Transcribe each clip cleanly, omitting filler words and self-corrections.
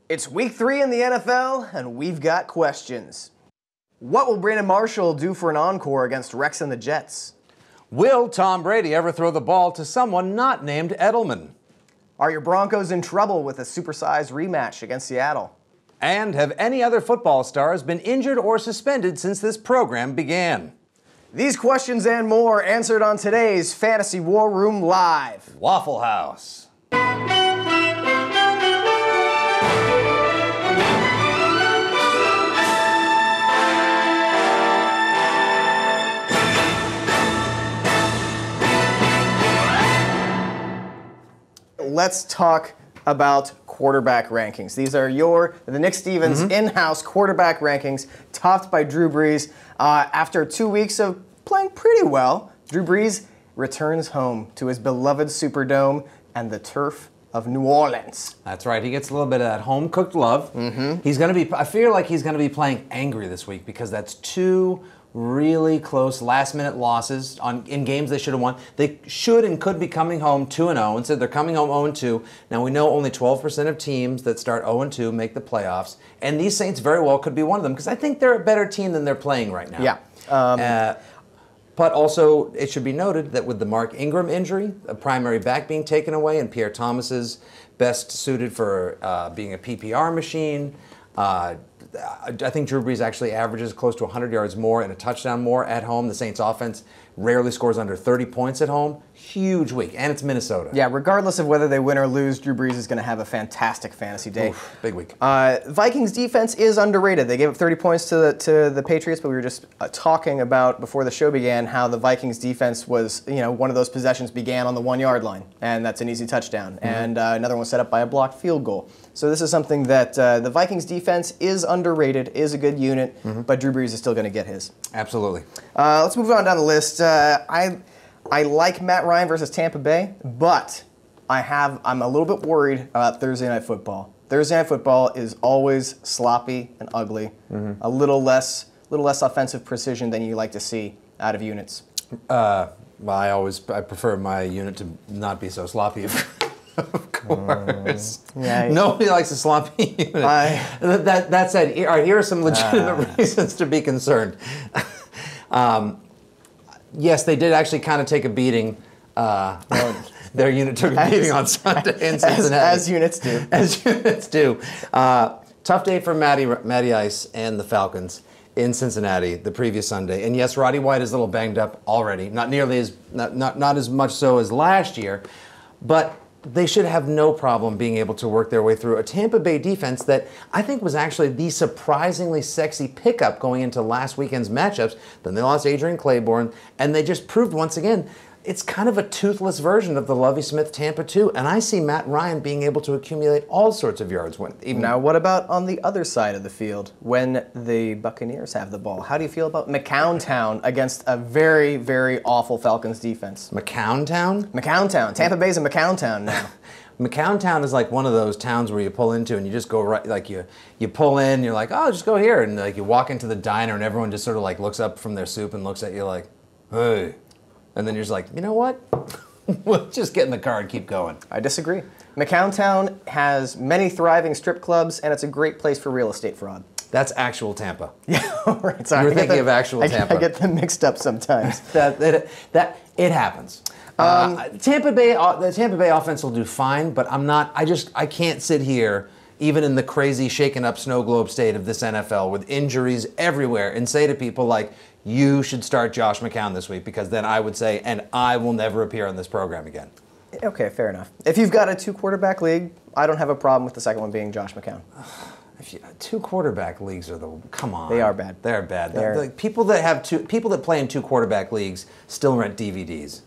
It's week 3 in the NFL, and we've got questions. What will Brandon Marshall do for an encore against Rex and the Jets? Will Tom Brady ever throw the ball to someone not named Edelman? Are your Broncos in trouble with a supersized rematch against Seattle? And have any other football stars been injured or suspended since this program began? These questions and more answered on today's Fantasy War Room Live. Waffle House. Let's talk about quarterback rankings. These are the Nick Stevens in-house quarterback rankings, topped by Drew Brees. After 2 weeks of playing pretty well, Drew Brees returns home to his beloved Superdome and the turf of New Orleans. That's right. He gets a little bit of that home-cooked love. He's going to be. I feel like he's going to be playing angry this week because that's 2 really close last-minute losses in games they should have won. They should and could be coming home 2-0. Instead, they're coming home 0-2. Now, we know only 12% of teams that start 0-2 make the playoffs, and these Saints very well could be one of them because I think they're a better team than they're playing right now. Yeah. But also, it should be noted that with the Mark Ingram injury, a primary back being taken away, and Pierre Thomas's best suited for being a PPR machine, I think Drew Brees actually averages close to 100 yards more and a touchdown more at home. The Saints offense rarely scores under 30 points at home. Huge week, and it's Minnesota. Yeah, regardless of whether they win or lose, Drew Brees is going to have a fantastic fantasy day. Oof, big week. Vikings defense is underrated. They gave up 30 points to the Patriots, but we were just talking about before the show began how the Vikings defense was, one of those possessions began on the 1-yard line, and that's an easy touchdown. And another one was set up by a blocked field goal. So this is something that the Vikings defense is underrated, is a good unit, but Drew Brees is still going to get his. Absolutely. Let's move on down the list. I like Matt Ryan versus Tampa Bay, but I'm a little bit worried about Thursday Night Football. Thursday Night Football is always sloppy and ugly, a little less offensive precision than you like to see out of units. Well, I prefer my unit to not be so sloppy. Of course. Yeah, nobody likes a sloppy unit. That said, all right, here are some legitimate reasons to be concerned. Yes, they did actually kind of take a beating. Their unit took a beating on Sunday in Cincinnati. As units do. As units do. Tough day for Matty Ice and the Falcons in Cincinnati the previous Sunday. And yes, Roddy White is a little banged up already. Not as much so as last year, but they should have no problem being able to work their way through a Tampa Bay defense that I think was actually the surprisingly sexy pickup going into last weekend's matchups. Then they lost Adrian Claiborne, and they just proved once again it's kind of a toothless version of the Lovie Smith Tampa 2, and I see Matt Ryan being able to accumulate all sorts of yards. Now, what about on the other side of the field when the Buccaneers have the ball? How do you feel about McCowntown against a very, very awful Falcons defense? McCowntown? McCowntown. Tampa Bay's in McCowntown now. McCowntown is like one of those towns where you pull into and you just go right, like you pull in, you're like, oh, just go here, and like you walk into the diner and everyone just sort of like looks up from their soup and looks at you like, hey. And then you're just like, you know what? We'll just get in the car and keep going. I disagree. McCowntown has many thriving strip clubs, and it's a great place for real estate fraud. That's actual Tampa. Yeah, right. Sorry, You're thinking of actual Tampa. I get them mixed up sometimes. It happens. The Tampa Bay offense will do fine, but I can't sit here, even in the crazy shaken up snow globe state of this NFL with injuries everywhere, and say to people like, you should start Josh McCown this week, because then I would say, and I will never appear on this program again. Okay, fair enough. If you've got a 2-quarterback league, I don't have a problem with the second one being Josh McCown. 2-quarterback leagues come on. They are bad. They're bad. People that play in 2-quarterback leagues still rent DVDs.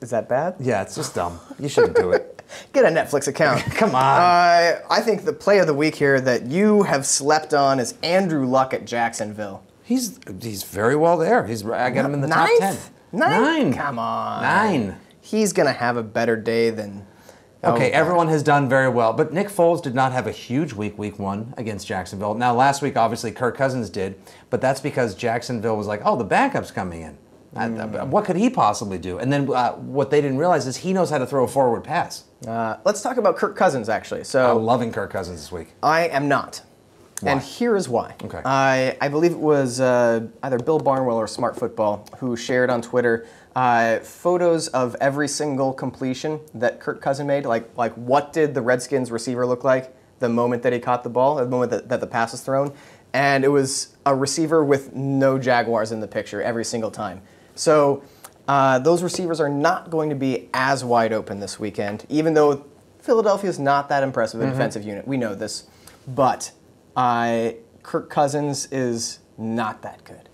Is that bad? Yeah, it's just dumb. You shouldn't do it. Get a Netflix account. Come on. I think the play of the week here that you have slept on is Andrew Luck at Jacksonville. He's very well there. I got him in the top 10. 9? Come on. 9. He's going to have a better day than... Okay, everyone has done very well, but Nick Foles did not have a huge week 1 against Jacksonville. Now, last week, obviously, Kirk Cousins did, but that's because Jacksonville was like, oh, the backup's coming in. What could he possibly do? And then what they didn't realize is he knows how to throw a forward pass. Let's talk about Kirk Cousins, actually. So I'm loving Kirk Cousins this week. I am not. Why? And here is why. Okay. I believe it was either Bill Barnwell or Smart Football who shared on Twitter photos of every single completion that Kirk Cousins made. Like what did the Redskins receiver look like the moment that he caught the ball, the moment that the pass was thrown? And it was a receiver with no Jaguars in the picture every single time. So those receivers are not going to be as wide open this weekend, even though Philadelphia is not that impressive a defensive unit. We know this. But Kirk Cousins is not that good.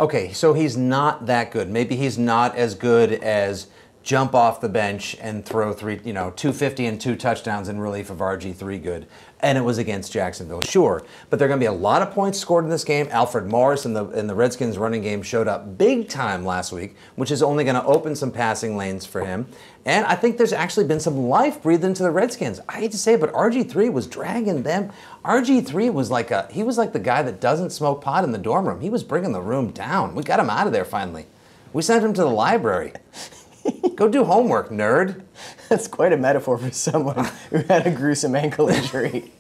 Okay, so he's not that good. Maybe he's not as good as jump off the bench and throw 250 and 2 touchdowns in relief of RG3 good. And it was against Jacksonville, sure. But there are going to be a lot of points scored in this game. Alfred Morris in the Redskins running game showed up big time last week, which is only going to open some passing lanes for him. And I think there's actually been some life breathed into the Redskins. I hate to say it, but RG3 was dragging them. RG3 was like the guy that doesn't smoke pot in the dorm room. He was bringing the room down. We got him out of there finally. We sent him to the library. Go do homework, nerd. That's quite a metaphor for someone who had a gruesome ankle injury.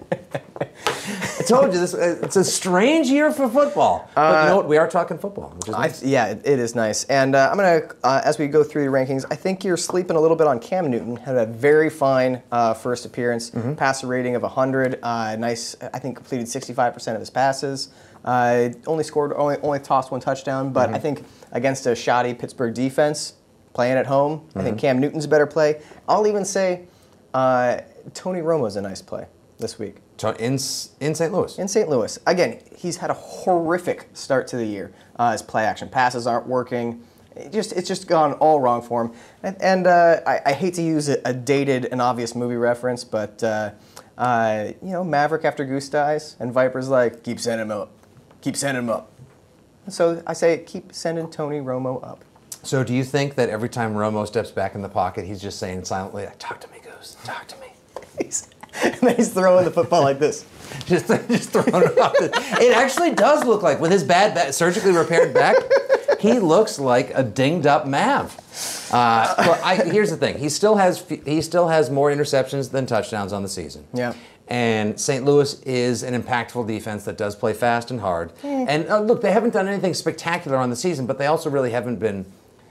I told you this. It's a strange year for football. But you know what? We are talking football, which is nice. Yeah, it is nice. And I'm going to, as we go through the rankings, I think you're sleeping a little bit on Cam Newton. Had a very fine first appearance. Passer rating of 100. Nice, I think completed 65% of his passes. Only tossed 1 touchdown. But I think against a shoddy Pittsburgh defense, playing at home, I think Cam Newton's a better play. I'll even say Tony Romo's a nice play this week. In St. Louis. In St. Louis. Again, he's had a horrific start to the year. His play action passes aren't working. It's just gone all wrong for him. And I hate to use a dated and obvious movie reference, but Maverick after Goose dies, and Viper's like, keep sending him up. Keep sending him up. So I say, keep sending Tony Romo up. So do you think that every time Romo steps back in the pocket, he's just saying silently, talk to me, Goose, talk to me? And then he's throwing the football like this. just throwing it off. It actually does look like, with his bad back, surgically repaired back, he looks like a dinged up Mav. Here's the thing: he still has more interceptions than touchdowns on the season. Yeah. And St. Louis is an impactful defense that does play fast and hard. And look, they haven't done anything spectacular on the season, but they also really haven't been.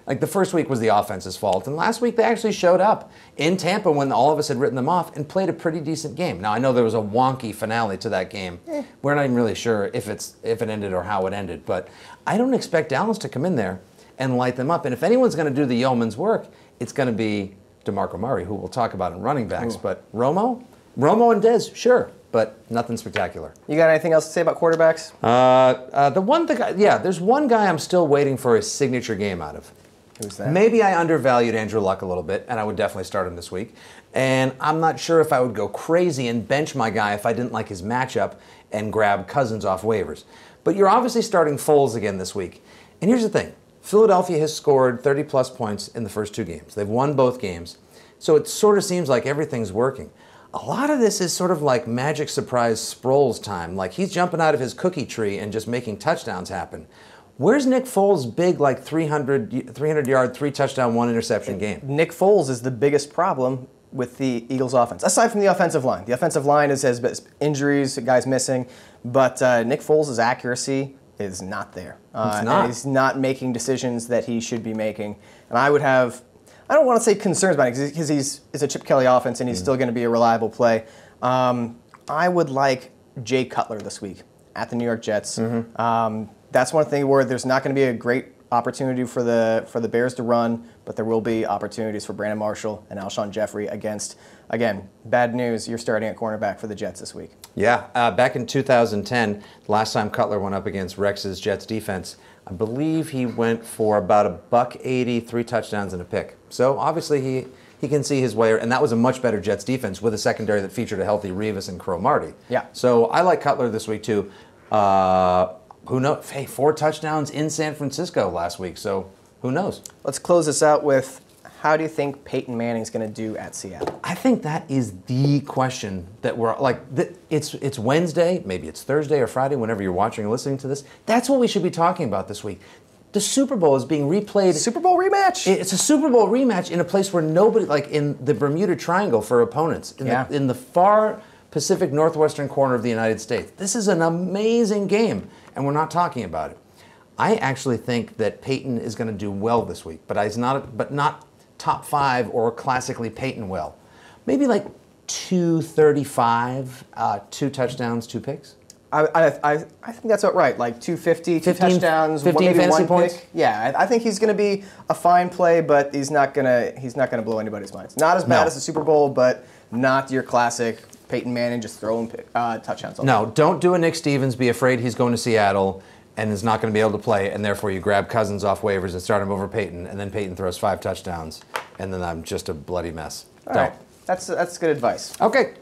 Like the first week was the offense's fault, and last week they actually showed up in Tampa when all of us had written them off and played a pretty decent game. Now I know there was a wonky finale to that game. We're not even really sure if it ended or how it ended, but I don't expect Dallas to come in there and light them up. And if anyone's going to do the yeoman's work, it's going to be DeMarco Murray, who we'll talk about in running backs. But Romo and Dez, sure, but nothing spectacular. You got anything else to say about quarterbacks? There's one guy I'm still waiting for a signature game out of. Who's that? Maybe I undervalued Andrew Luck a little bit, and I would definitely start him this week. And I'm not sure if I would go crazy and bench my guy if I didn't like his matchup and grab Cousins off waivers. But you're obviously starting Foles again this week. And here's the thing. Philadelphia has scored 30-plus points in the first 2 games. They've won both games. So it sort of seems like everything's working. A lot of this is sort of like Magic Surprise Sproles time. Like he's jumping out of his cookie tree and just making touchdowns happen. Where's Nick Foles' big, 300-yard, 3-touchdown, 1-interception game? Nick Foles is the biggest problem with the Eagles' offense, aside from the offensive line. The offensive line has injuries, guys missing, but Nick Foles' accuracy is not there. It's not. And he's not making decisions that he should be making. And I don't want to say concerns about it because it's a Chip Kelly offense and he's still going to be a reliable play. I would like Jay Cutler this week at the New York Jets. That's one thing where there's not going to be a great opportunity for the Bears to run, but there will be opportunities for Brandon Marshall and Alshon Jeffrey against, again, bad news, you're starting at cornerback for the Jets this week. Yeah, back in 2010, the last time Cutler went up against Rex's Jets defense, I believe he went for about $180, 3 touchdowns and a pick. So obviously he can see his way, and that was a much better Jets defense with a secondary that featured a healthy Revis and Cromartie. Yeah. So I like Cutler this week too. Who knows? Hey, 4 touchdowns in San Francisco last week, so who knows? Let's close this out with, how do you think Peyton Manning's going to do at Seattle? I think that is the question that we're like. It's Wednesday, maybe it's Thursday or Friday, whenever you're watching or listening to this. That's what we should be talking about this week. The Super Bowl is being replayed. Super Bowl rematch. It's a Super Bowl rematch in a place where nobody, like in the Bermuda Triangle for opponents, in the far Pacific Northwestern corner of the United States. This is an amazing game, and we're not talking about it. I actually think that Peyton is going to do well this week, but not top 5 or classically Peyton well. Maybe like 235, 2 touchdowns, 2 picks. I think that's about right. Like 250, 2 15, touchdowns, 15 maybe fantasy 1 points? pick. Yeah, I think he's going to be a fine play, but he's not gonna blow anybody's minds. Not as bad as the Super Bowl, but not your classic Peyton Manning just throwing touchdowns. No, don't do a Nick Stevens. Be afraid he's going to Seattle and is not going to be able to play, and therefore you grab Cousins off waivers and start him over Peyton, and then Peyton throws 5 touchdowns, and then I'm just a bloody mess. All right, that's good advice. Okay.